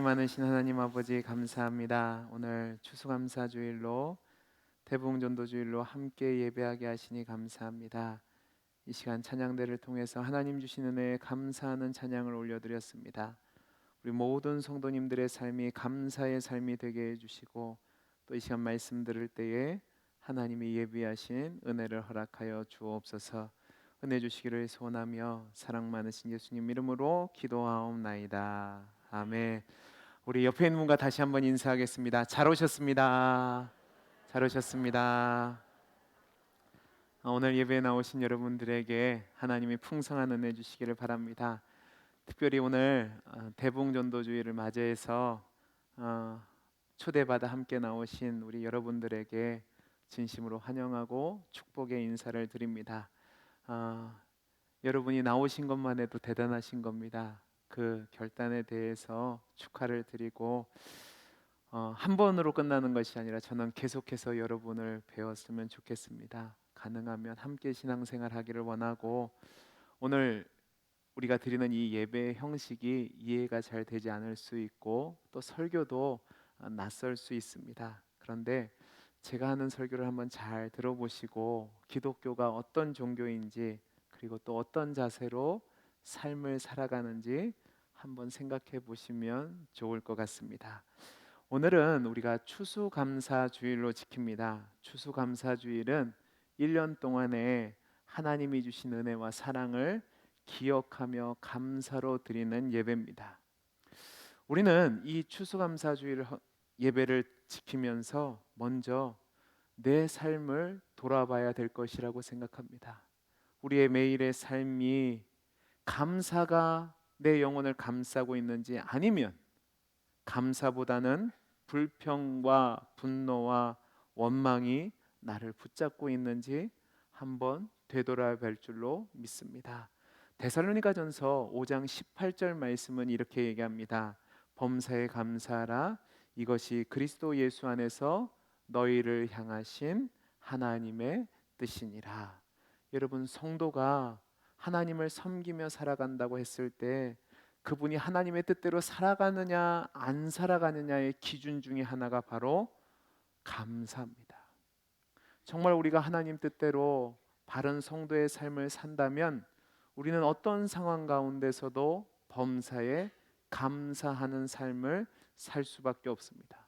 많으신 하나님 아버지 감사합니다. 오늘 추수감사주일로 대부흥전도주일로 함께 예배하게 하시니 감사합니다. 이 시간 찬양대를 통해서 하나님 주신 은혜에 감사하는 찬양을 올려드렸습니다. 우리 모든 성도님들의 삶이 감사의 삶이 되게 해주시고 또 이 시간 말씀 들을 때에 하나님이 예비하신 은혜를 허락하여 주옵소서. 은혜 주시기를 소원하며 사랑 많으신 예수님 이름으로 기도하옵나이다. 아멘. 우리 옆에 있는 분과 다시 한번 인사하겠습니다. 잘 오셨습니다. 잘 오셨습니다. 오늘 예배에 나오신 여러분들에게 하나님이 풍성한 은혜 주시기를 바랍니다. 특별히 오늘 대부흥전도주의를 맞이해서 초대받아 함께 나오신 우리 여러분들에게 진심으로 환영하고 축복의 인사를 드립니다. 여러분이 나오신 것만 해도 대단하신 겁니다. 그 결단에 대해서 축하를 드리고 한 번으로 끝나는 것이 아니라 저는 계속해서 여러분을 배웠으면 좋겠습니다. 가능하면 함께 신앙생활 하기를 원하고 오늘 우리가 드리는 이 예배 형식이 이해가 잘 되지 않을 수 있고 또 설교도 낯설 수 있습니다. 그런데 제가 하는 설교를 한번 잘 들어보시고 기독교가 어떤 종교인지 그리고 또 어떤 자세로 삶을 살아가는지 한번 생각해 보시면 좋을 것 같습니다. 오늘은 우리가 추수감사주일로 지킵니다. 추수감사주일은 1년 동안에 하나님이 주신 은혜와 사랑을 기억하며 감사로 드리는 예배입니다. 우리는 이 추수감사주일 예배를 지키면서 먼저 내 삶을 돌아봐야 될 것이라고 생각합니다. 우리의 매일의 삶이 감사가 내 영혼을 감싸고 있는지 아니면 감사보다는 불평과 분노와 원망이 나를 붙잡고 있는지 한번 되돌아볼 줄로 믿습니다. 데살로니가전서 5장 18절 말씀은 이렇게 얘기합니다. 범사에 감사하라. 이것이 그리스도 예수 안에서 너희를 향하신 하나님의 뜻이니라. 여러분, 성도가 하나님을 섬기며 살아간다고 했을 때 그분이 하나님의 뜻대로 살아가느냐 안 살아가느냐의 기준 중에 하나가 바로 감사입니다. 정말 우리가 하나님 뜻대로 바른 성도의 삶을 산다면 우리는 어떤 상황 가운데서도 범사에 감사하는 삶을 살 수밖에 없습니다.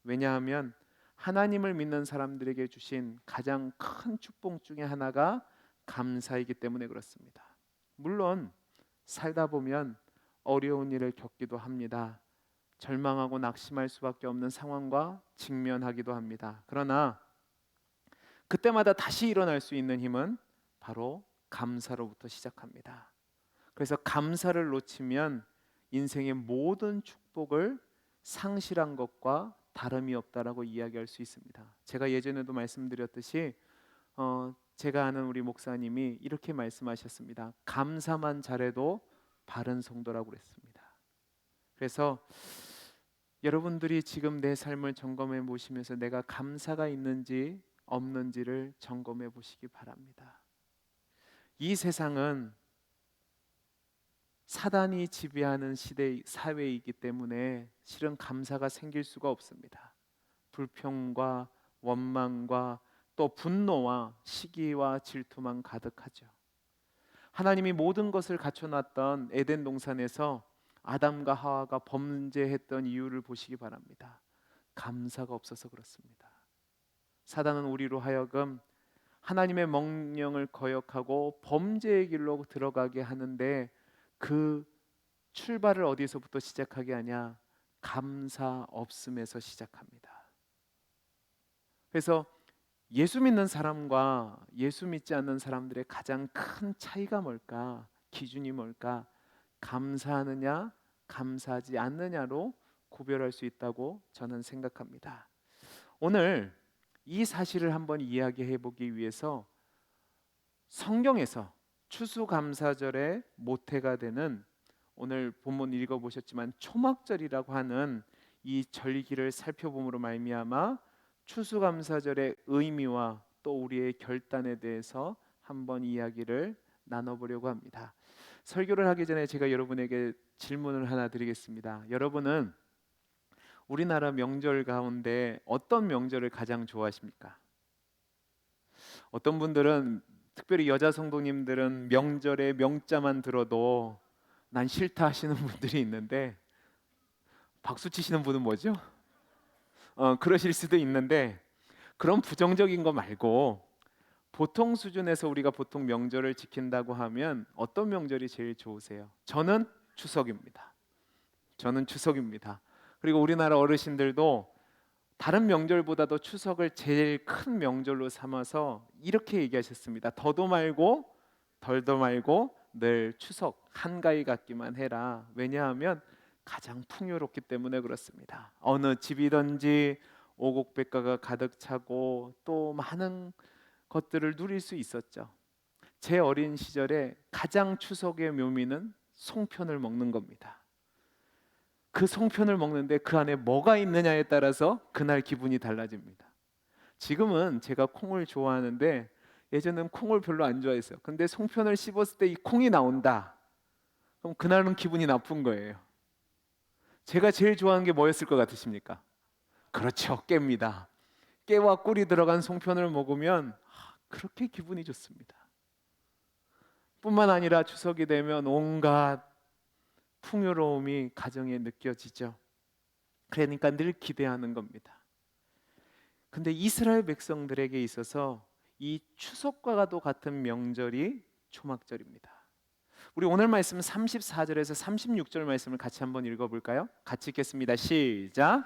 왜냐하면 하나님을 믿는 사람들에게 주신 가장 큰 축복 중에 하나가 감사이기 때문에 그렇습니다. 물론 살다 보면 어려운 일을 겪기도 합니다. 절망하고 낙심할 수밖에 없는 상황과 직면하기도 합니다. 그러나 그때마다 다시 일어날 수 있는 힘은 바로 감사로부터 시작합니다. 그래서 감사를 놓치면 인생의 모든 축복을 상실한 것과 다름이 없다라고 이야기할 수 있습니다. 제가 예전에도 말씀드렸듯이 제가 아는 우리 목사님이 이렇게 말씀하셨습니다. 감사만 잘해도 바른 성도라고 그랬습니다. 그래서 여러분들이 지금 내 삶을 점검해 보시면서 내가 감사가 있는지 없는지를 점검해 보시기 바랍니다. 이 세상은 사단이 지배하는 시대 사회이기 때문에 실은 감사가 생길 수가 없습니다. 불평과 원망과 또 분노와 시기와 질투만 가득하죠. 하나님이 모든 것을 갖춰놨던 에덴 동산에서 아담과 하와가 범죄했던 이유를 보시기 바랍니다. 감사가 없어서 그렇습니다. 사단은 우리로 하여금 하나님의 명령을 거역하고 범죄의 길로 들어가게 하는데 그 출발을 어디서부터 시작하게 하냐? 감사 없음에서 시작합니다. 그래서 예수 믿는 사람과 예수 믿지 않는 사람들의 가장 큰 차이가 뭘까? 기준이 뭘까? 감사하느냐, 감사하지 않느냐로 구별할 수 있다고 저는 생각합니다. 오늘 이 사실을 한번 이야기해 보기 위해서 성경에서 추수감사절의 모태가 되는 오늘 본문 읽어보셨지만 초막절이라고 하는 이 절기를 살펴봄으로 말미암아 추수감사절의 의미와 또 우리의 결단에 대해서 한번 이야기를 나눠보려고 합니다. 설교를 하기 전에 제가 여러분에게 질문을 하나 드리겠습니다. 여러분은 우리나라 명절 가운데 어떤 명절을 가장 좋아하십니까? 어떤 분들은, 특별히 여자 성도님들은 명절에 명자만 들어도 난 싫다 하시는 분들이 있는데, 박수 치시는 분은 뭐죠? 그러실 수도 있는데, 그런 부정적인 거 말고 보통 수준에서 우리가 보통 명절을 지킨다고 하면 어떤 명절이 제일 좋으세요? 저는 추석입니다. 저는 추석입니다. 그리고 우리나라 어르신들도 다른 명절보다도 추석을 제일 큰 명절로 삼아서 이렇게 얘기하셨습니다. 더도 말고 덜도 말고 늘 추석 한가위 같기만 해라. 왜냐하면 가장 풍요롭기 때문에 그렇습니다. 어느 집이든지 오곡백과가 가득 차고 또 많은 것들을 누릴 수 있었죠. 제 어린 시절에 가장 추석의 묘미는 송편을 먹는 겁니다. 그 송편을 먹는데 그 안에 뭐가 있느냐에 따라서 그날 기분이 달라집니다. 지금은 제가 콩을 좋아하는데 예전엔 콩을 별로 안 좋아했어요. 근데 송편을 씹었을 때 이 콩이 나온다. 그럼 그날은 기분이 나쁜 거예요. 제가 제일 좋아하는 게 뭐였을 것 같으십니까? 그렇죠, 깨입니다. 깨와 꿀이 들어간 송편을 먹으면 그렇게 기분이 좋습니다. 뿐만 아니라 추석이 되면 온갖 풍요로움이 가정에 느껴지죠. 그러니까 늘 기대하는 겁니다. 근데 이스라엘 백성들에게 있어서 이 추석과도 같은 명절이 초막절입니다. 우리 오늘 말씀 34절에서 36절 말씀을 같이 한번 읽어볼까요? 같이 읽겠습니다. 시작.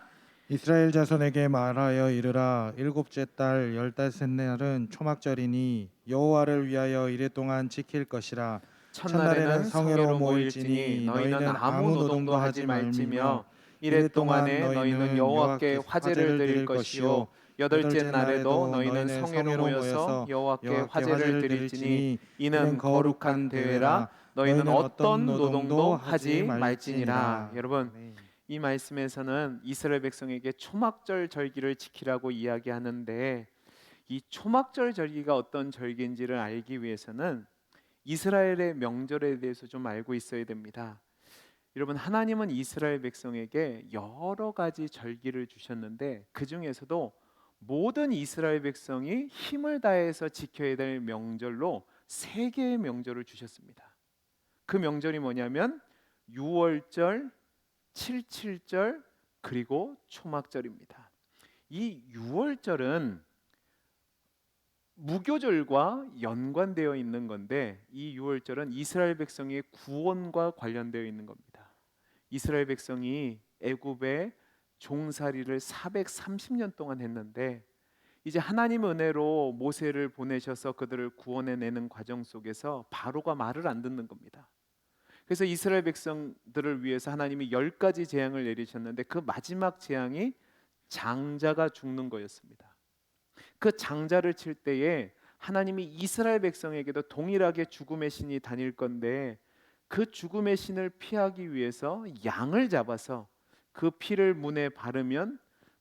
이스라엘 자손에게 말하여 이르라. 일곱째 달 열다섯 날은 초막절이니 여호와를 위하여 이레 동안 지킬 것이라. 첫날에는 성회로 모일지니 너희는 아무 노동도 하지 말지며 이레 동안에 너희는 여호와께 화제를 드릴 것이요 여덟째 날에도 너희는 성회로 모여서 여호와께 화제를 드릴지니 이는 거룩한 대회라. 너희는 어떤 노동도 하지 말지니라. 여러분, 이 말씀에서는 이스라엘 백성에게 초막절 절기를 지키라고 이야기하는데, 이 초막절 절기가 어떤 절기인지를 알기 위해서는 이스라엘의 명절에 대해서 좀 알고 있어야 됩니다. 여러분, 하나님은 이스라엘 백성에게 여러 가지 절기를 주셨는데 그 중에서도 모든 이스라엘 백성이 힘을 다해서 지켜야 될 명절로 세 개의 명절을 주셨습니다. 그 명절이 뭐냐면 유월절, 칠칠절, 그리고 초막절입니다. 이 유월절은 무교절과 연관되어 있는 건데, 이 유월절은 이스라엘 백성의 구원과 관련되어 있는 겁니다. 이스라엘 백성이 애굽의 종살이를 430년 동안 했는데 이제 하나님의 은혜로 모세를 보내셔서 그들을 구원해내는 과정 속에서 바로가 말을 안 듣는 겁니다. 그래서 이스라엘 백성들을 위해서 하나님이 10가지 재앙을 내리셨는데 그 마지막 재앙이 장자가 죽는 거였습니다. 그 장자를 칠 때에 하나님이 이스라엘 백성에게도 동일하게 죽음의 신이 다닐 건데 그 죽음의 신을 피하기 위해서 양을 잡아서 그 피를 문에 바르면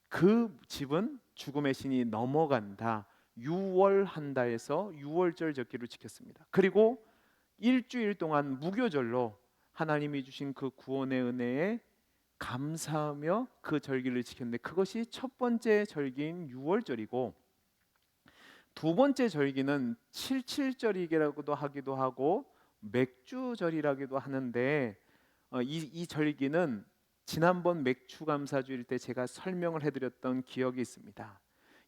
그 집은 죽음의 신이 넘어간다, 유월한다 해서 유월절 절기를 지켰습니다. 그리고 일주일 동안 무교절로 하나님이 주신 그 구원의 은혜에 감사하며 그 절기를 지켰는데 그것이 첫 번째 절기인 유월절이고, 두 번째 절기는 칠칠절이라고도 하기도 하고 맥주절이라기도 하는데 이 절기는 지난번 맥추감사주일 때 제가 설명을 해드렸던 기억이 있습니다.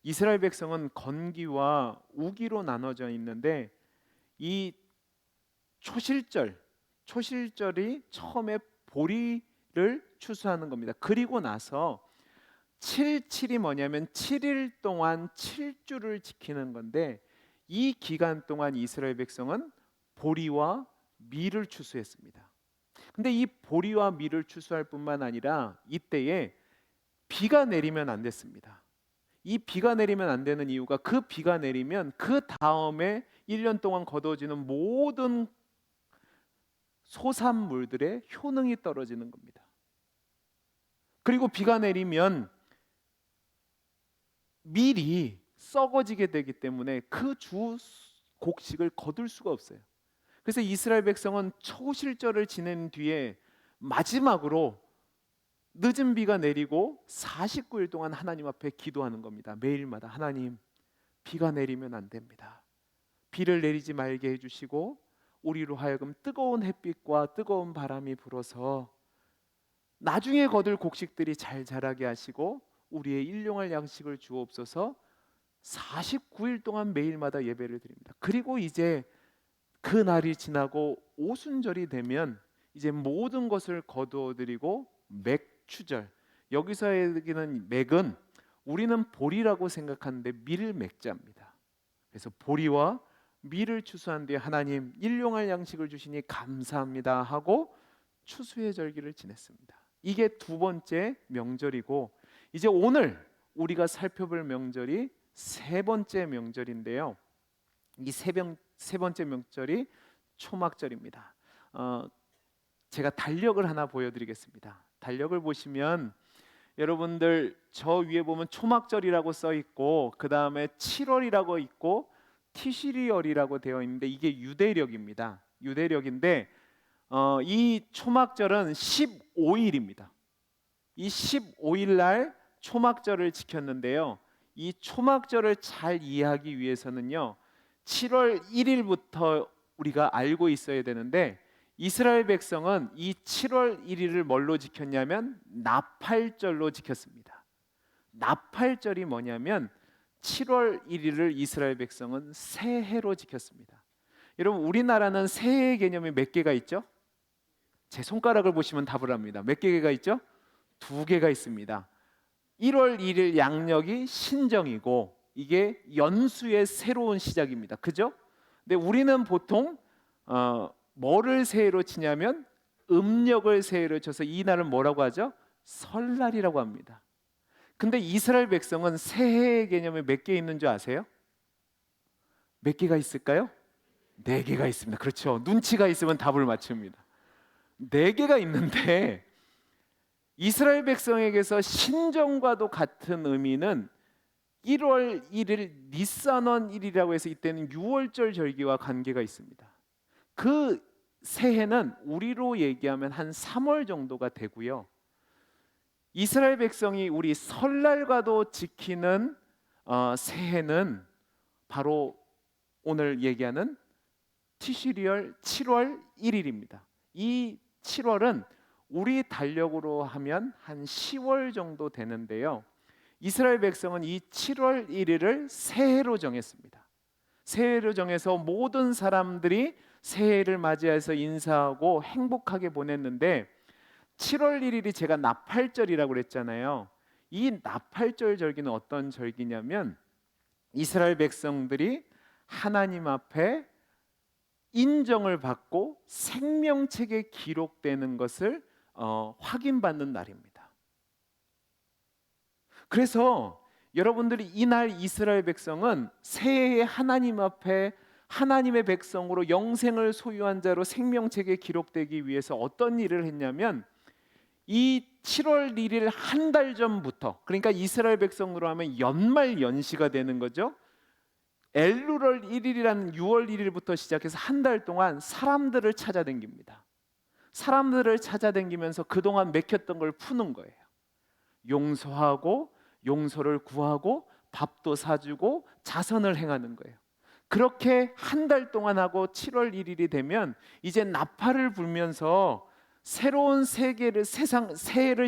이스라엘 백성은 건기와 우기로 나눠져 있는데 이 초실절이 처음에 보리를 추수하는 겁니다. 그리고 나서 77이 뭐냐면 7일 동안 7주를 지키는 건데 이 기간 동안 이스라엘 백성은 보리와 밀을 추수했습니다. 근데 이 보리와 밀을 추수할 뿐만 아니라 이때에 비가 내리면 안 됐습니다. 이 비가 내리면 안 되는 이유가 그 비가 내리면 그 다음에 1년 동안 거둬지는 모든 소산물들의 효능이 떨어지는 겁니다. 그리고 비가 내리면 밀이 썩어지게 되기 때문에 그 주 곡식을 거둘 수가 없어요. 그래서 이스라엘 백성은 초실절을 지낸 뒤에 마지막으로 늦은 비가 내리고 49일 동안 하나님 앞에 기도하는 겁니다. 매일마다 하나님, 비가 내리면 안 됩니다. 비를 내리지 말게 해주시고 우리로 하여금 뜨거운 햇빛과 뜨거운 바람이 불어서 나중에 거둘 곡식들이 잘 자라게 하시고 우리의 일용할 양식을 주옵소서. 49일 동안 매일마다 예배를 드립니다. 그리고 이제 그 날이 지나고 오순절이 되면 이제 모든 것을 거두어 드리고 맥추절, 여기서 얘기는 맥은 우리는 보리라고 생각하는데 밀 맥자입니다. 그래서 보리와 밀을 추수한 뒤에 하나님 일용할 양식을 주시니 감사합니다 하고 추수의 절기를 지냈습니다. 이게 두 번째 명절이고, 이제 오늘 우리가 살펴볼 명절이 세 번째 명절인데요. 이 세 번째 명절이 초막절입니다. 제가 달력을 하나 보여드리겠습니다. 달력을 보시면 여러분들 저 위에 보면 초막절이라고 써 있고 그 다음에 7월이라고 있고 티시리얼이라고 되어 있는데 이게 유대력입니다. 유대력인데 이 초막절은 15일입니다. 이 15일 날 초막절을 지켰는데요. 이 초막절을 잘 이해하기 위해서는요, 7월 1일부터 우리가 알고 있어야 되는데, 이스라엘 백성은 이 7월 1일을 뭘로 지켰냐면 나팔절로 지켰습니다. 나팔절이 뭐냐면 7월 1일을 이스라엘 백성은 새해로 지켰습니다. 여러분, 우리나라는 새해의 개념이 몇 개가 있죠? 제 손가락을 보시면 답을 합니다. 몇 개가 있죠? 2개가 있습니다. 1월 1일 양력이 신정이고 이게 연수의 새로운 시작입니다. 그죠? 근데 우리는 보통 뭐를 새해로 치냐면 음력을 새해로 쳐서 이 날은 뭐라고 하죠? 설날이라고 합니다. 근데 이스라엘 백성은 새해의 개념이 몇 개 있는 줄 아세요? 몇 개가 있을까요? 4개가 있습니다. 그렇죠. 눈치가 있으면 답을 맞춥니다. 4개가 있는데 이스라엘 백성에게서 신정과도 같은 의미는 1월 1일 니산원 1이라고 해서 이때는 6월절 절기와 관계가 있습니다. 그 새해는 우리로 얘기하면 한 3월 정도가 되고요. 이스라엘 백성이 우리 설날과도 지키는 새해는 바로 오늘 얘기하는 티시리얼 7월 1일입니다. 이 7월은 우리 달력으로 하면 한 10월 정도 되는데요. 이스라엘 백성은 이 7월 1일을 새해로 정했습니다. 새해로 정해서 모든 사람들이 새해를 맞이해서 인사하고 행복하게 보냈는데 7월 1일이 제가 나팔절이라고 그랬잖아요. 이 나팔절 절기는 어떤 절기냐면 이스라엘 백성들이 하나님 앞에 인정을 받고 생명책에 기록되는 것을 확인받는 날입니다. 그래서 여러분들이 이날 이스라엘 백성은 새해에 하나님 앞에 하나님의 백성으로 영생을 소유한 자로 생명책에 기록되기 위해서 어떤 일을 했냐면 이 7월 1일 한 달 전부터, 그러니까 이스라엘 백성으로 하면 연말 연시가 되는 거죠. 엘루럴 1일이라는 6월 1일부터 시작해서 한 달 동안 사람들을 찾아다닙니다. 사람들을 찾아다니면서 그동안 맥혔던 걸 푸는 거예요. 용서하고 용서를 구하고 밥도 사주고 자선을 행하는 거예요. 그렇게 한 달 동안 하고 7월 1일이 되면 이제 나팔을 불면서 새로운 새해를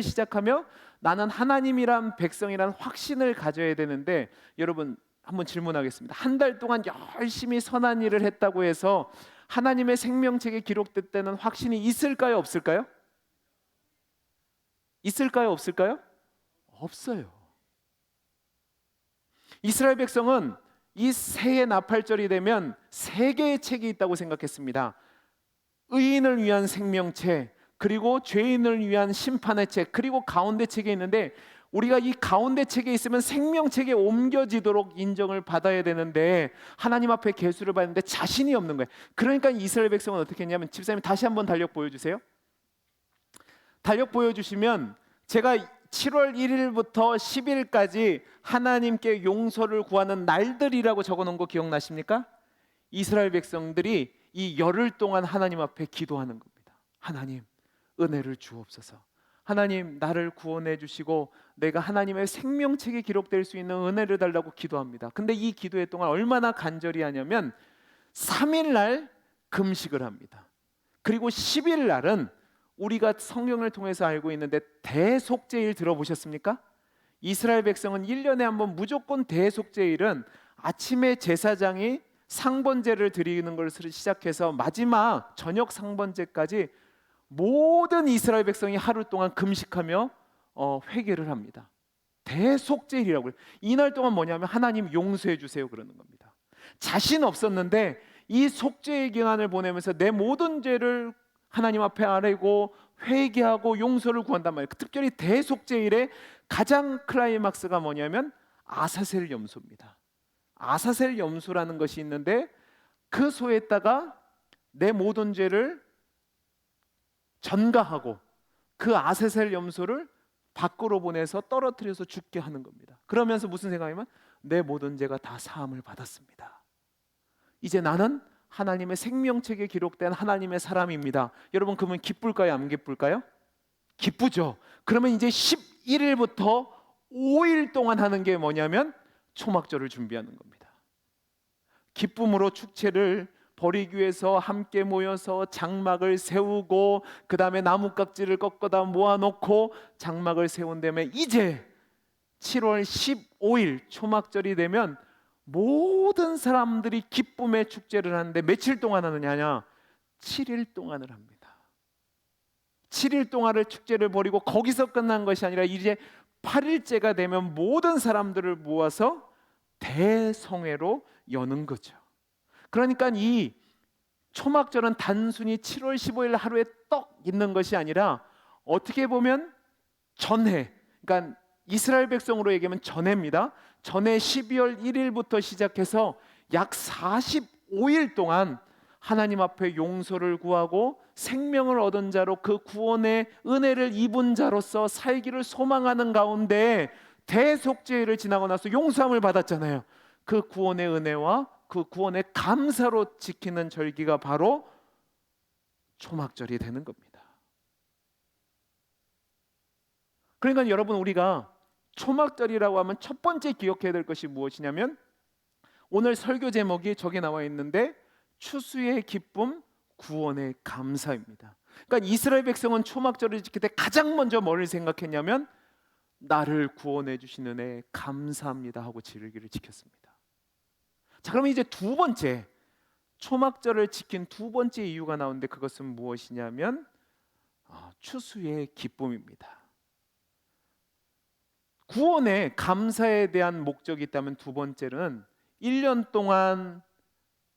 시작하며 나는 하나님이란 백성이란 확신을 가져야 되는데, 여러분 한번 질문하겠습니다. 한 달 동안 열심히 선한 일을 했다고 해서 하나님의 생명책에 기록됐다는 확신이 있을까요? 없을까요? 있을까요? 없을까요? 없어요. 이스라엘 백성은 이 새해 나팔절이 되면 3개의 책이 있다고 생각했습니다. 의인을 위한 생명책, 그리고 죄인을 위한 심판의 책, 그리고 가운데 책에 있는데 우리가 이 가운데 책에 있으면 생명책에 옮겨지도록 인정을 받아야 되는데 하나님 앞에 계수를 받는데 자신이 없는 거예요. 그러니까 이스라엘 백성은 어떻게 했냐면, 집사님 다시 한번 달력 보여주세요. 달력 보여주시면 제가 7월 1일부터 10일까지 하나님께 용서를 구하는 날들이라고 적어놓은 거 기억나십니까? 이스라엘 백성들이 이 열흘 동안 하나님 앞에 기도하는 겁니다. 하나님 은혜를 주옵소서. 하나님 나를 구원해 주시고 내가 하나님의 생명책에 기록될 수 있는 은혜를 달라고 기도합니다. 근데 이 기도회 동안 얼마나 간절히 하냐면 3일 날 금식을 합니다. 그리고 10일 날은 우리가 성경을 통해서 알고 있는데 대속죄일 들어보셨습니까? 이스라엘 백성은 1년에 한 번 무조건 대속죄일은 아침에 제사장이 상번제를 드리는 것을 시작해서 마지막 저녁 상번제까지 모든 이스라엘 백성이 하루 동안 금식하며 회개를 합니다. 대속죄일이라고 해요. 이날 동안 뭐냐면 하나님 용서해 주세요 그러는 겁니다. 자신 없었는데 이 속죄의 기간을 보내면서 내 모든 죄를 하나님 앞에 아뢰고 회개하고 용서를 구한단 말이에요. 특별히 대속죄일의 가장 클라이막스가 뭐냐면 아사셀 염소입니다. 아사셀 염소라는 것이 있는데 그 소에다가 내 모든 죄를 전가하고 그 아사셀 염소를 밖으로 보내서 떨어뜨려서 죽게 하는 겁니다. 그러면서 무슨 생각이면 내 모든 죄가 다 사함을 받았습니다. 이제 나는 하나님의 생명책에 기록된 하나님의 사람입니다. 여러분 그러면 기쁠까요? 안 기쁠까요? 기쁘죠. 그러면 이제 11일부터 5일 동안 하는 게 뭐냐면 초막절을 준비하는 겁니다. 기쁨으로 축제를 벌이기 위해서 함께 모여서 장막을 세우고 그 다음에 나뭇각지를 꺾어다 모아놓고 장막을 세운 다음에 이제 7월 15일 초막절이 되면 모든 사람들이 기쁨의 축제를 하는데 며칠 동안 하느냐? 7일 동안을 합니다. 7일 동안을 축제를 벌이고 거기서 끝난 것이 아니라 이제 8일째가 되면 모든 사람들을 모아서 대성회로 여는 거죠. 그러니까 이 초막절은 단순히 7월 15일 하루에 떡 있는 것이 아니라 어떻게 보면 전해, 그러니까 이스라엘 백성으로 얘기하면 전해입니다. 전해 12월 1일부터 시작해서 약 45일 동안 하나님 앞에 용서를 구하고 생명을 얻은 자로 그 구원의 은혜를 입은 자로서 살기를 소망하는 가운데 대속죄를 지나고 나서 용서함을 받았잖아요. 그 구원의 은혜와 그 구원의 감사로 지키는 절기가 바로 초막절이 되는 겁니다. 그러니까 여러분 우리가 초막절이라고 하면 첫 번째 기억해야 될 것이 무엇이냐면 오늘 설교 제목이 저기 나와 있는데 추수의 기쁨, 구원의 감사입니다. 그러니까 이스라엘 백성은 초막절을 지킬 때 가장 먼저 뭘 생각했냐면 나를 구원해 주신 은혜에 감사합니다 하고 절기를 지켰습니다. 자, 그러면 이제 두 번째 초막절을 지킨 두 번째 이유가 나오는데 그것은 무엇이냐면 추수의 기쁨입니다. 구원의 감사에 대한 목적이 있다면 두 번째는 1년 동안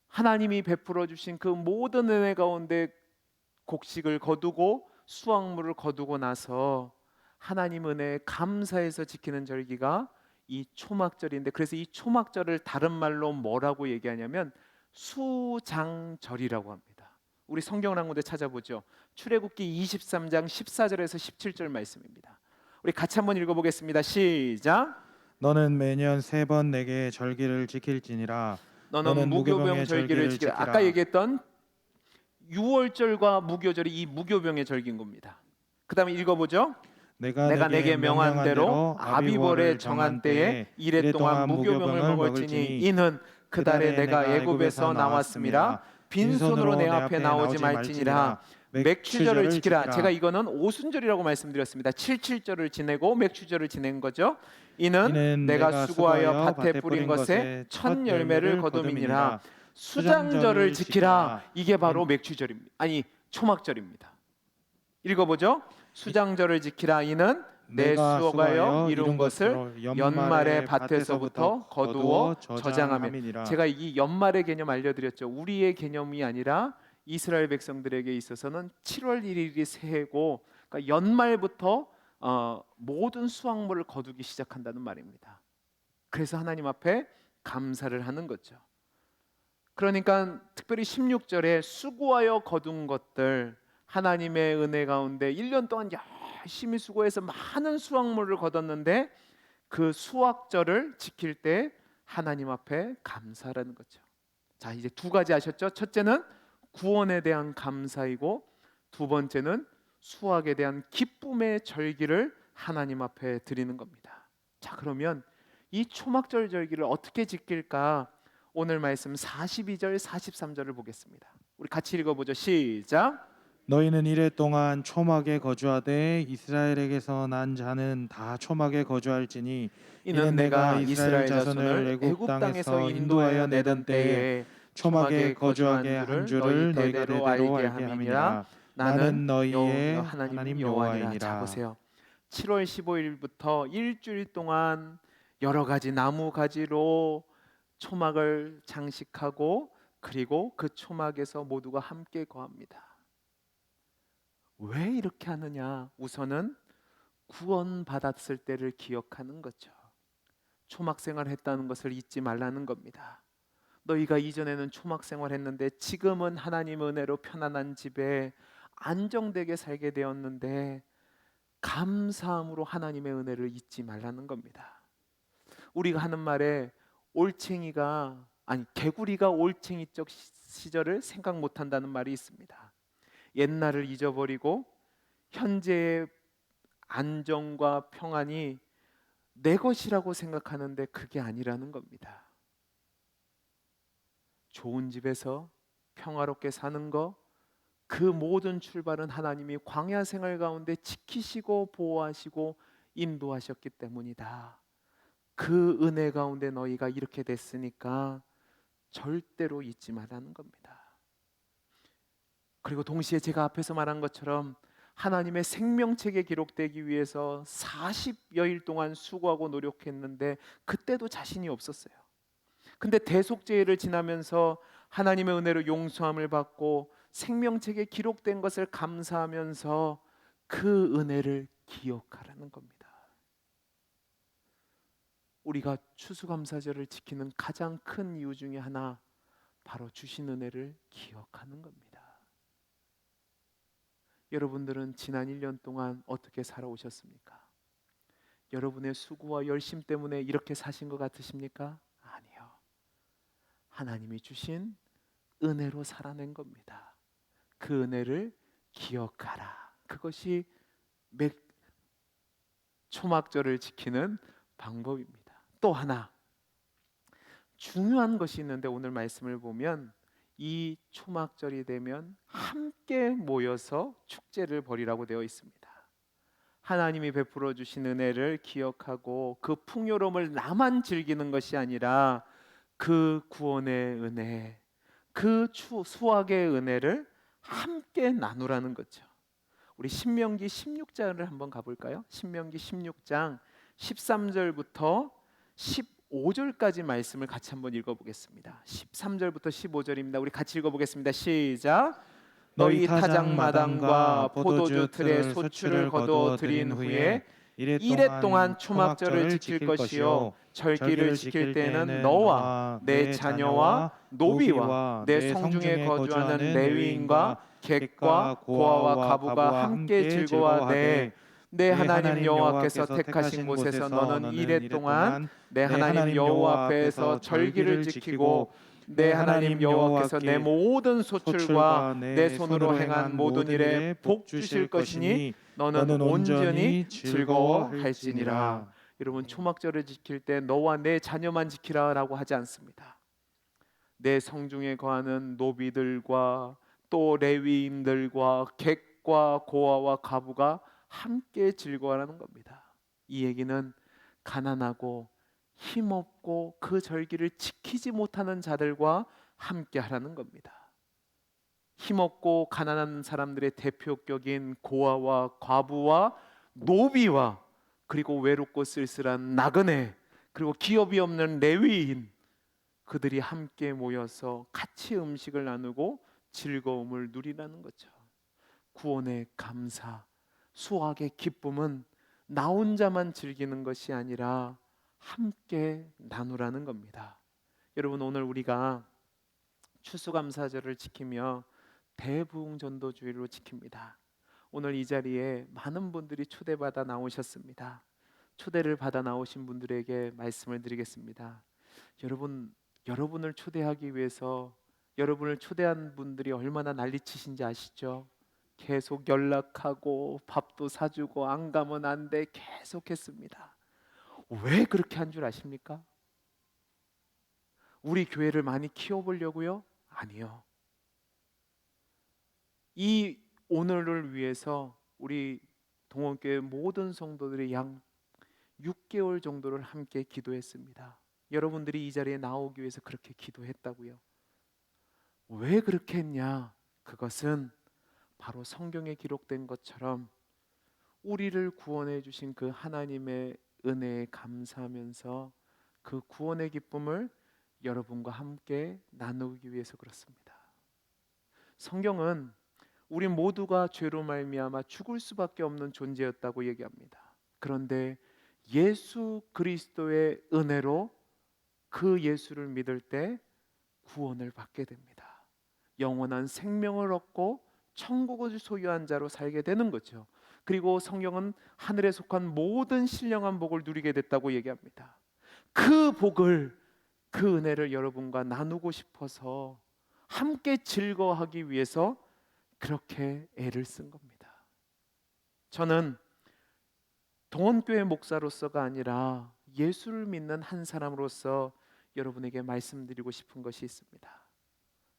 하나님이 베풀어 주신 그 모든 은혜 가운데 곡식을 거두고 수확물을 거두고 나서 하나님 은혜에 감사해서 지키는 절기가 이 초막절인데 그래서 이 초막절을 다른 말로 뭐라고 얘기하냐면 수장절이라고 합니다. 우리 성경을 한 군데 찾아보죠. 출애굽기 23장 14절에서 17절 말씀입니다. 우리 같이 한번 읽어보겠습니다. 시작. 너는 매년 3번 내게 절기를 지킬지니라. 너는 무교병 절기를 지키라. 아까 얘기했던 유월절과 무교절이 이 무교병의 절기인 겁니다. 그 다음에 읽어보죠. 내가 내게 명한 대로 아비월에 정한 때에 이래 동안 무교병을 먹을지니 이는 그 달에 내가 애굽에서 나왔음이라 빈손으로 내 앞에 나오지 말지니라. 맥추절을 지키라. 제가 이거는 오순절이라고 말씀드렸습니다. 77절을 지내고 맥추절을 지낸 거죠. 이는 내가 수고하여 밭에 뿌린 것에 첫 열매를 거둠이니라. 수장절을 지키라. 이게 바로 맥추절입니다. 아니 초막절입니다. 읽어보죠. 수장절을 지키라. 이는 내 수고하여 이룬 것을 연말에 밭에서부터 거두어 저장하며. 제가 이 연말의 개념 알려드렸죠. 우리의 개념이 아니라 이스라엘 백성들에게 있어서는 7월 1일이 새해고 그러니까 연말부터 모든 수확물을 거두기 시작한다는 말입니다. 그래서 하나님 앞에 감사를 하는 거죠. 그러니까 특별히 16절에 수고하여 거둔 것들 하나님의 은혜 가운데 1년 동안 열심히 수고해서 많은 수확물을 거뒀는데 그 수확절을 지킬 때 하나님 앞에 감사라는 거죠. 자, 이제 두 가지 아셨죠? 첫째는 구원에 대한 감사이고 두 번째는 수확에 대한 기쁨의 절기를 하나님 앞에 드리는 겁니다. 자, 그러면 이 초막절 절기를 어떻게 지킬까? 오늘 말씀 42절 43절을 보겠습니다. 우리 같이 읽어보죠. 시작. 너희는 이래 동안 초막에 거주하되 이스라엘에게서 난 자는 다 초막에 거주할지니 이는 이는 내가 내가 이스라엘 이스라엘 자손을 자손을 애굽 애굽 땅에서 땅에서 인도하여 인도하여 내던 내던 때에 때에 초막에 초막에 거주하게 거주한 한 줄을 너희 줄을 너희가 대대로 대대로 알게 알게 함이니라. 함이니라. 나는 나는 너희의 하나님 하나님 여호와니라. 자, 여호와이니라. 보세요. 7월 15일부터 일주일 동안 여러 가지 나무 가지로 초막을 장식하고, 그리고 그 초막에서 모두가 함께 거합니다. 왜 이렇게 하느냐? 우선은 구원받았을 때를 기억하는 거죠. 초막 생활했다는 것을 잊지 말라는 겁니다. 너희가 이전에는 초막 생활했는데 지금은 하나님 은혜로 편안한 집에 안정되게 살게 되었는데 감사함으로 하나님의 은혜를 잊지 말라는 겁니다. 우리가 하는 말에 개구리가 올챙이적 시절을 생각 못한다는 말이 있습니다. 옛날을 잊어버리고 현재의 안정과 평안이 내 것이라고 생각하는데 그게 아니라는 겁니다. 좋은 집에서 평화롭게 사는 거, 그 모든 출발은 하나님이 광야 생활 가운데 지키시고 보호하시고 인도하셨기 때문이다. 그 은혜 가운데 너희가 이렇게 됐으니까 절대로 잊지 말라는 겁니다. 그리고 동시에 제가 앞에서 말한 것처럼 하나님의 생명책에 기록되기 위해서 40여일 동안 수고하고 노력했는데 그때도 자신이 없었어요. 근데 대속죄를 지나면서 하나님의 은혜로 용서함을 받고 생명책에 기록된 것을 감사하면서 그 은혜를 기억하라는 겁니다. 우리가 추수감사절을 지키는 가장 큰 이유 중에 하나, 바로 주신 은혜를 기억하는 겁니다. 여러분들은 지난 1년 동안 어떻게 살아오셨습니까? 여러분의 수고와 열심 때문에 이렇게 사신 것 같으십니까? 아니요. 하나님이 주신 은혜로 살아낸 겁니다. 그 은혜를 기억하라. 그것이 초막절을 지키는 방법입니다. 또 하나 중요한 것이 있는데, 오늘 말씀을 보면 이 초막절이 되면 함께 모여서 축제를 벌이라고 되어 있습니다. 하나님이 베풀어 주신 은혜를 기억하고 그 풍요로움을 나만 즐기는 것이 아니라 그 구원의 은혜, 그 수확의 은혜를 함께 나누라는 거죠. 우리 신명기 16장을 한번 가볼까요? 신명기 16장 13절부터 15절까지 말씀을 같이 한번 읽어보겠습니다. 13절부터 15절입니다. 우리 같이 읽어보겠습니다. 시작. 너희 타작마당과 포도주 틀에 소출을 거두어 드린 후에 이레 동안 초막절을 지킬 것이요 절기를 지킬 때에는 너와 내 자녀와 노비와 내 성중에 거주하는 레위인과 객과 고아와 가부가 함께 즐거워하되 내 하나님 여호와께서 택하신 곳에서 너는 이레 동안 내 하나님 여호와 앞에서 절기를 지키고 내 하나님 여호와께서 내 모든 소출과 내 손으로 행한 모든 일에 복 주실 것이니 너는 온전히 즐거워할지니라. 여러분, 초막절을 지킬 때 너와 내 자녀만 지키라라고 하지 않습니다. 내 성중에 거하는 노비들과 또 레위인들과 객과 고아와 가부가 함께 즐거워하는 겁니다. 이 얘기는 가난하고 힘없고 그 절기를 지키지 못하는 자들과 함께 하라는 겁니다. 힘없고 가난한 사람들의 대표격인 고아와 과부와 노비와 그리고 외롭고 쓸쓸한 나그네, 그리고 기업이 없는 레위인, 그들이 함께 모여서 같이 음식을 나누고 즐거움을 누리라는 거죠. 구원의 감사, 수확의 기쁨은 나 혼자만 즐기는 것이 아니라 함께 나누라는 겁니다. 여러분, 오늘 우리가 추수감사절을 지키며 대부흥전도주일로 지킵니다. 오늘 이 자리에 많은 분들이 초대받아 나오셨습니다. 초대를 받아 나오신 분들에게 말씀을 드리겠습니다. 여러분을 초대하기 위해서 여러분을 초대한 분들이 얼마나 난리치신지 아시죠? 계속 연락하고 밥도 사주고 안 가면 안 돼 계속했습니다. 왜 그렇게 한 줄 아십니까? 우리 교회를 많이 키워보려고요? 아니요. 이 오늘을 위해서 우리 동원교회 모든 성도들이 약 6개월 정도를 함께 기도했습니다. 여러분들이 이 자리에 나오기 위해서 그렇게 기도했다고요. 왜 그렇게 했냐? 그것은 바로 성경에 기록된 것처럼 우리를 구원해 주신 그 하나님의 은혜에 감사하면서 그 구원의 기쁨을 여러분과 함께 나누기 위해서 그렇습니다. 성경은 우리 모두가 죄로 말미암아 죽을 수밖에 없는 존재였다고 얘기합니다. 그런데 예수 그리스도의 은혜로 그 예수를 믿을 때 구원을 받게 됩니다. 영원한 생명을 얻고 천국을 소유한 자로 살게 되는 거죠. 그리고 성경은 하늘에 속한 모든 신령한 복을 누리게 됐다고 얘기합니다. 그 복을, 그 은혜를 여러분과 나누고 싶어서 함께 즐거워하기 위해서 그렇게 애를 쓴 겁니다. 저는 동원교회 목사로서가 아니라 예수를 믿는 한 사람으로서 여러분에게 말씀드리고 싶은 것이 있습니다.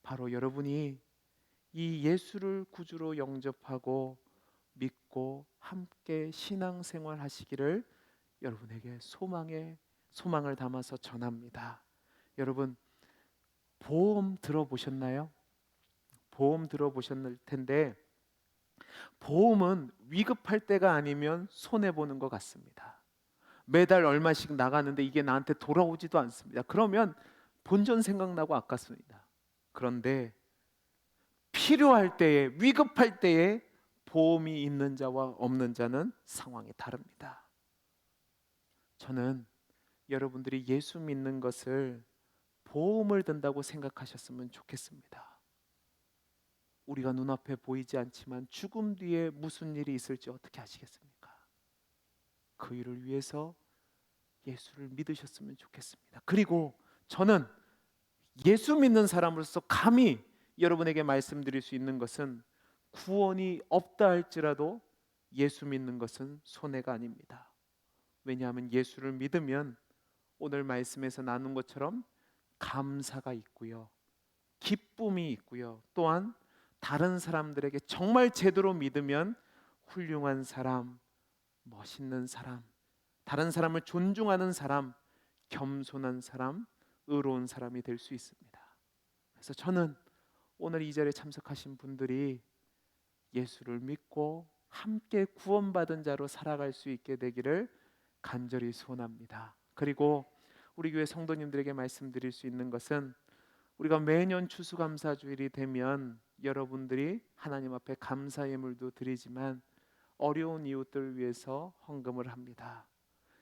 바로 여러분이 이 예수를 구주로 영접하고 믿고 함께 신앙생활 하시기를 여러분에게 소망을 담아서 전합니다. 여러분, 보험 들어보셨나요? 보험 들어보셨을 텐데 보험은 위급할 때가 아니면 손해보는 것 같습니다. 매달 얼마씩 나가는데 이게 나한테 돌아오지도 않습니다. 그러면 본전 생각나고 아깝습니다. 그런데 필요할 때에, 위급할 때에 보험이 있는 자와 없는 자는 상황이 다릅니다. 저는 여러분들이 예수 믿는 것을 보험을 든다고 생각하셨으면 좋겠습니다. 우리가 눈앞에 보이지 않지만 죽음 뒤에 무슨 일이 있을지 어떻게 아시겠습니까? 그 일을 위해서 예수를 믿으셨으면 좋겠습니다. 그리고 저는 예수 믿는 사람으로서 감히 여러분에게 말씀드릴 수 있는 것은 구원이 없다 할지라도 예수 믿는 것은 손해가 아닙니다. 왜냐하면 예수를 믿으면 오늘 말씀에서 나눈 것처럼 감사가 있고요, 기쁨이 있고요, 또한 다른 사람들에게 정말 제대로 믿으면 훌륭한 사람, 멋있는 사람, 다른 사람을 존중하는 사람, 겸손한 사람, 의로운 사람이 될 수 있습니다. 그래서 저는 오늘 이 자리에 참석하신 분들이 예수를 믿고 함께 구원받은 자로 살아갈 수 있게 되기를 간절히 소원합니다. 그리고 우리 교회 성도님들에게 말씀드릴 수 있는 것은 우리가 매년 추수감사주일이 되면 여러분들이 하나님 앞에 감사 예물도 드리지만 어려운 이웃들을 위해서 헌금을 합니다.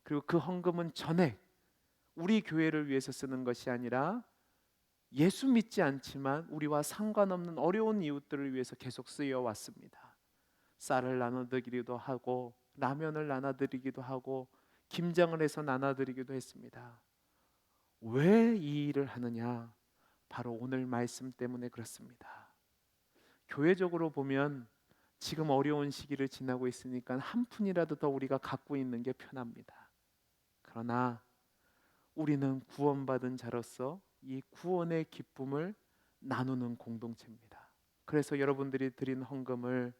그리고 그 헌금은 전액 우리 교회를 위해서 쓰는 것이 아니라 예수 믿지 않지만 우리와 상관없는 어려운 이웃들을 위해서 계속 쓰여 왔습니다. 쌀을 나눠드리기도 하고 라면을 나눠드리기도 하고 김장을 해서 나눠드리기도 했습니다. 왜 이 일을 하느냐? 바로 오늘 말씀 때문에 그렇습니다. 교회적으로 보면 지금 어려운 시기를 지나고 있으니까 한 푼이라도 더 우리가 갖고 있는 게 편합니다. 그러나 우리는 구원받은 자로서 이 구원의 기쁨을 나누는 공동체입니다. 그래서 여러분들이 드린 헌금을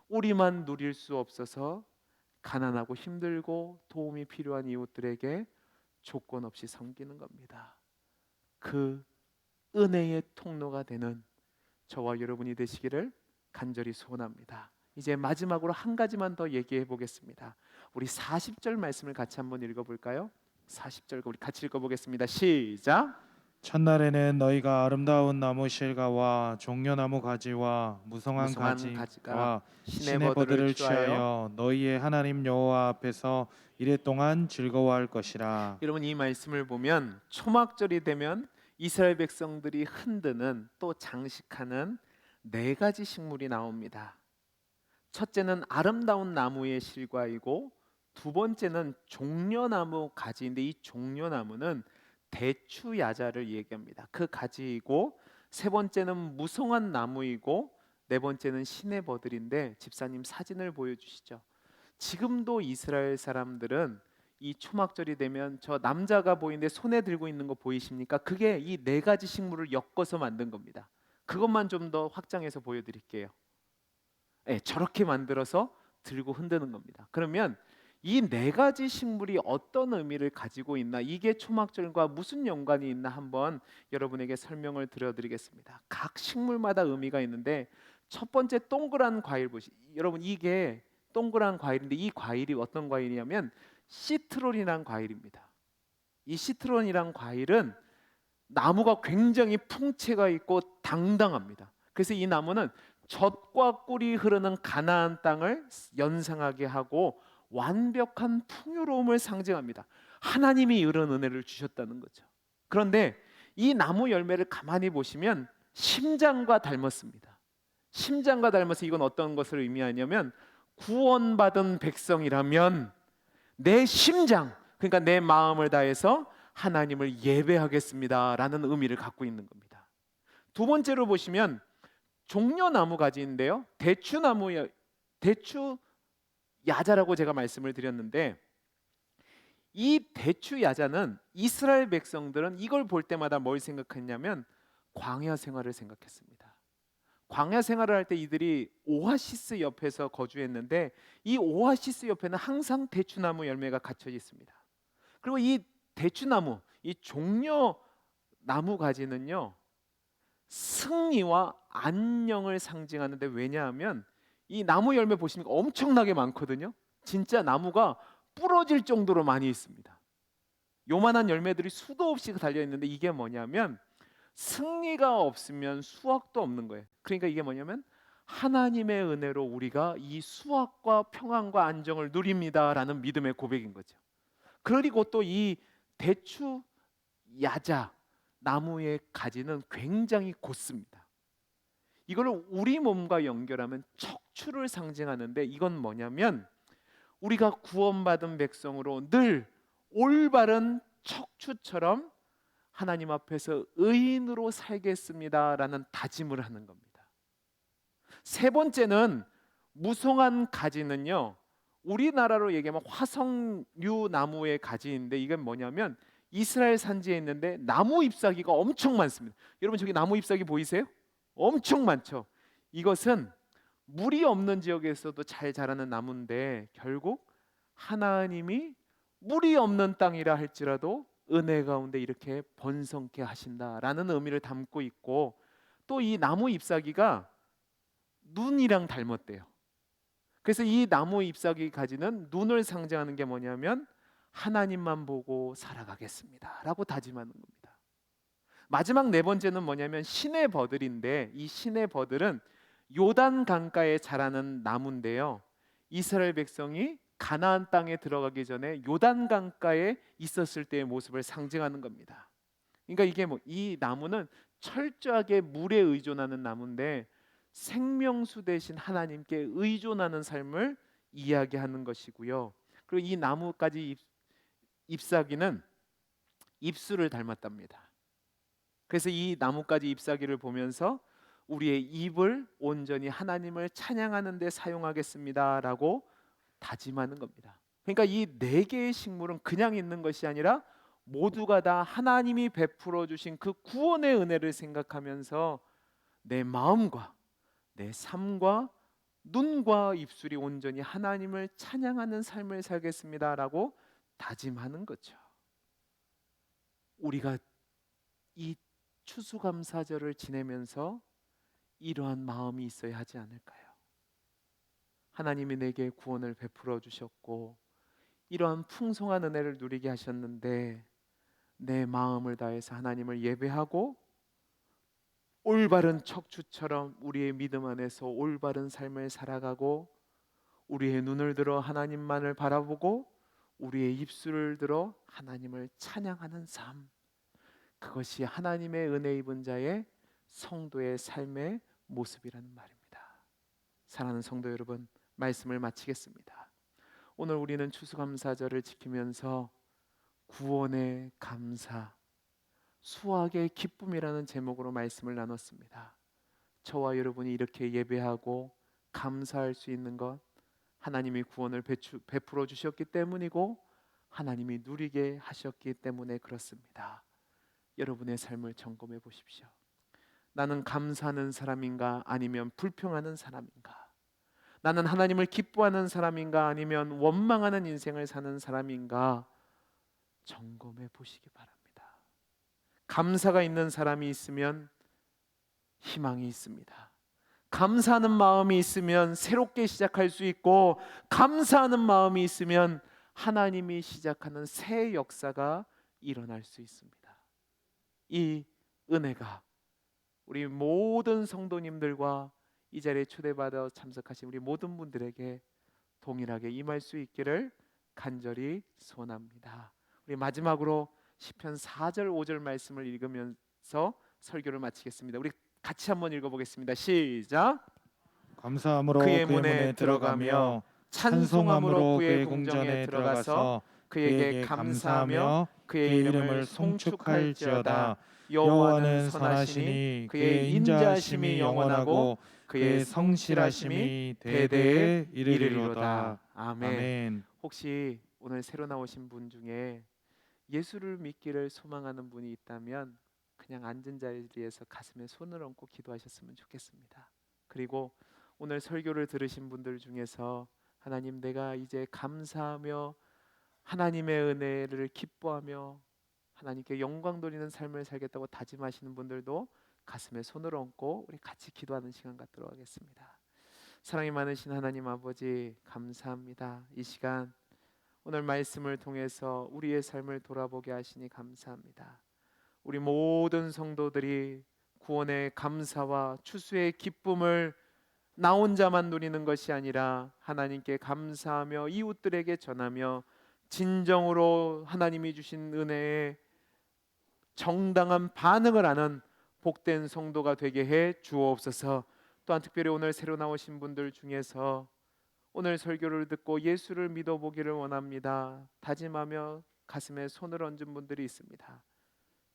우리만 누릴 수 없어서 가난하고 힘들고 도움이 필요한 이웃들에게 조건 없이 섬기는 겁니다. 그 은혜의 통로가 되는 저와 여러분이 되시기를 간절히 소원합니다. 이제 마지막으로 한 가지만 더 얘기해 보겠습니다. 우리 40절 말씀을 같이 한번 읽어볼까요? 40절 우리 같이 읽어보겠습니다. 시작. 첫날에는 너희가 아름다운 나무 실과와 종려나무 가지와 무성한 무성한 가지가 가지와 시내 버들을 취하여 너희의 하나님 여호와 앞에서 이랫동안 즐거워할 것이라. 여러분, 이 말씀을 보면 초막절이 되면 이스라엘 백성들이 흔드는 또 장식하는 네 가지 식물이 나옵니다. 첫째는 아름다운 나무의 실과이고, 두 번째는 종려나무 가지인데 이 종려나무는 대추 야자를 얘기합니다. 그 가지이고, 세 번째는 무성한 나무이고, 네 번째는 시내버들인데 집사님 사진을 보여주시죠. 지금도 이스라엘 사람들은 이 초막절이 되면 저 남자가 보이는데 손에 들고 있는 거 보이십니까? 그게 이 네 가지 식물을 엮어서 만든 겁니다. 그것만 좀 더 확장해서 보여드릴게요. 네, 저렇게 만들어서 들고 흔드는 겁니다. 그러면 이 네 가지 식물이 어떤 의미를 가지고 있나, 이게 초막절과 무슨 연관이 있나 한번 여러분에게 설명을 드려드리겠습니다. 각 식물마다 의미가 있는데, 첫 번째 동그란 과일 보시, 여러분 이게 동그란 과일인데 이 과일이 어떤 과일이냐면 시트론이란 과일입니다. 이 시트론이란 과일은 나무가 굉장히 풍채가 있고 당당합니다. 그래서 이 나무는 젖과 꿀이 흐르는 가나안 땅을 연상하게 하고 완벽한 풍요로움을 상징합니다. 하나님이 이런 은혜를 주셨다는 거죠. 그런데 이 나무 열매를 가만히 보시면 심장과 닮았습니다. 심장과 닮아서 이건 어떤 것을 의미하냐면, 구원받은 백성이라면 내 심장, 그러니까 내 마음을 다해서 하나님을 예배하겠습니다라는 의미를 갖고 있는 겁니다. 두 번째로 보시면 종려나무 가지인데요, 대추 야자라고 제가 말씀을 드렸는데, 이 대추 야자는 이스라엘 백성들은 이걸 볼 때마다 뭘 생각했냐면 광야 생활을 생각했습니다. 광야 생활을 할 때 이들이 오아시스 옆에서 거주했는데, 이 오아시스 옆에는 항상 대추나무 열매가 갇혀 있습니다. 그리고 이 대추나무, 이 종려나무 가지는요, 승리와 안녕을 상징하는데, 왜냐하면 이 나무 열매 보시니까 엄청나게 많거든요. 진짜 나무가 부러질 정도로 많이 있습니다. 요만한 열매들이 수도 없이 달려 있는데, 이게 뭐냐면 승리가 없으면 수확도 없는 거예요. 그러니까 이게 뭐냐면 하나님의 은혜로 우리가 이 수확과 평안과 안정을 누립니다라는 믿음의 고백인 거죠. 그리고 또 이 대추 야자 나무의 가지는 굉장히 곧습니다. 이걸 우리 몸과 연결하면 척추를 상징하는데, 이건 뭐냐면 우리가 구원받은 백성으로 늘 올바른 척추처럼 하나님 앞에서 의인으로 살겠습니다라는 다짐을 하는 겁니다. 세 번째는 무성한 가지는요, 우리나라로 얘기하면 화석류 나무의 가지인데, 이건 뭐냐면 이스라엘 산지에 있는데 나무 잎사귀가 엄청 많습니다. 여러분 저기 나무 잎사귀 보이세요? 엄청 많죠. 이것은 물이 없는 지역에서도 잘 자라는 나무인데, 결국 하나님이 물이 없는 땅이라 할지라도 은혜 가운데 이렇게 번성케 하신다라는 의미를 담고 있고, 또 이 나무 잎사귀가 눈이랑 닮았대요. 그래서 이 나무 잎사귀 가지는 눈을 상징하는 게 뭐냐면 하나님만 보고 살아가겠습니다 라고 다짐하는 겁니다. 마지막 네 번째는 뭐냐면 시내버들인데, 이 시내버들은 요단 강가에 자라는 나무인데요, 이스라엘 백성이 가나안 땅에 들어가기 전에 요단 강가에 있었을 때의 모습을 상징하는 겁니다. 그러니까 이게 이 나무는 철저하게 물에 의존하는 나무인데, 생명수 대신 하나님께 의존하는 삶을 이야기하는 것이고요. 그리고 이 나무까지 잎사귀는 입술을 닮았답니다. 그래서 이 나뭇가지 잎사귀를 보면서 우리의 입을 온전히 하나님을 찬양하는 데 사용하겠습니다라고 다짐하는 겁니다. 그러니까 이 네 개의 식물은 그냥 있는 것이 아니라 모두가 다 하나님이 베풀어 주신 그 구원의 은혜를 생각하면서 내 마음과 내 삶과 눈과 입술이 온전히 하나님을 찬양하는 삶을 살겠습니다라고 다짐하는 거죠. 우리가 이 추수감사절을 지내면서 이러한 마음이 있어야 하지 않을까요? 하나님이 내게 구원을 베풀어 주셨고 이러한 풍성한 은혜를 누리게 하셨는데, 내 마음을 다해서 하나님을 예배하고 올바른 척추처럼 우리의 믿음 안에서 올바른 삶을 살아가고, 우리의 눈을 들어 하나님만을 바라보고 우리의 입술을 들어 하나님을 찬양하는 삶, 그것이 하나님의 은혜 입은 자의 성도의 삶의 모습이라는 말입니다. 사랑하는 성도 여러분, 말씀을 마치겠습니다. 오늘 우리는 추수감사절을 지키면서 구원의 감사, 수확의 기쁨이라는 제목으로 말씀을 나눴습니다. 저와 여러분이 이렇게 예배하고 감사할 수 있는 것, 하나님이 구원을 베풀어 주셨기 때문이고 하나님이 누리게 하셨기 때문에 그렇습니다. 여러분의 삶을 점검해 보십시오. 나는 감사하는 사람인가 아니면 불평하는 사람인가? 나는 하나님을 기뻐하는 사람인가 아니면 원망하는 인생을 사는 사람인가? 점검해 보시기 바랍니다. 감사가 있는 사람이 있으면 희망이 있습니다. 감사하는 마음이 있으면 새롭게 시작할 수 있고, 감사하는 마음이 있으면 하나님이 시작하는 새 역사가 일어날 수 있습니다. 이 은혜가 우리 모든 성도님들과 이 자리에 초대받아 참석하신 우리 모든 분들에게 동일하게 임할 수 있기를 간절히 소원합니다. 우리 마지막으로 시편 4절 5절 말씀을 읽으면서 설교를 마치겠습니다. 우리 같이 한번 읽어보겠습니다. 시작. 감사함으로 그의 그의 문에 문에 들어가며 찬송함으로 찬송함으로 그의 그의 궁정에 궁전에 들어가서 들어가서 그에게 감사하며 그의 이름을 송축할지어다. 여호와는 선하시니 그의 인자하심이 영원하고 그의 성실하심이 대대에 이르리로다. 아멘. 아멘. 혹시 오늘 새로 나오신 분 중에 예수를 믿기를 소망하는 분이 있다면 그냥 앉은 자리에서 가슴에 손을 얹고 기도하셨으면 좋겠습니다. 그리고 오늘 설교를 들으신 분들 중에서 하나님, 내가 이제 감사하며 하나님의 은혜를 기뻐하며 하나님께 영광 돌리는 삶을 살겠다고 다짐하시는 분들도 가슴에 손을 얹고 우리 같이 기도하는 시간 갖도록 하겠습니다. 사랑이 많으신 하나님 아버지, 감사합니다. 이 시간 오늘 말씀을 통해서 우리의 삶을 돌아보게 하시니 감사합니다. 우리 모든 성도들이 구원의 감사와 추수의 기쁨을 나 혼자만 누리는 것이 아니라 하나님께 감사하며 이웃들에게 전하며 진정으로 하나님이 주신 은혜에 정당한 반응을 하는 복된 성도가 되게 해 주옵소서. 또한 특별히 오늘 새로 나오신 분들 중에서 오늘 설교를 듣고 예수를 믿어보기를 원합니다. 다짐하며 가슴에 손을 얹은 분들이 있습니다.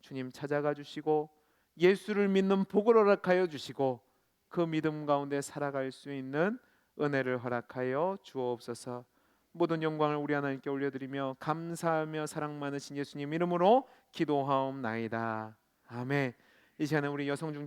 주님 찾아가 주시고 예수를 믿는 복을 허락하여 주시고 그 믿음 가운데 살아갈 수 있는 은혜를 허락하여 주옵소서. 모든 영광을 우리 하나님께 올려드리며 감사하며 사랑 많으신 예수님 이름으로 기도하옵나이다. 아멘. 이 시간에 우리 여성 중창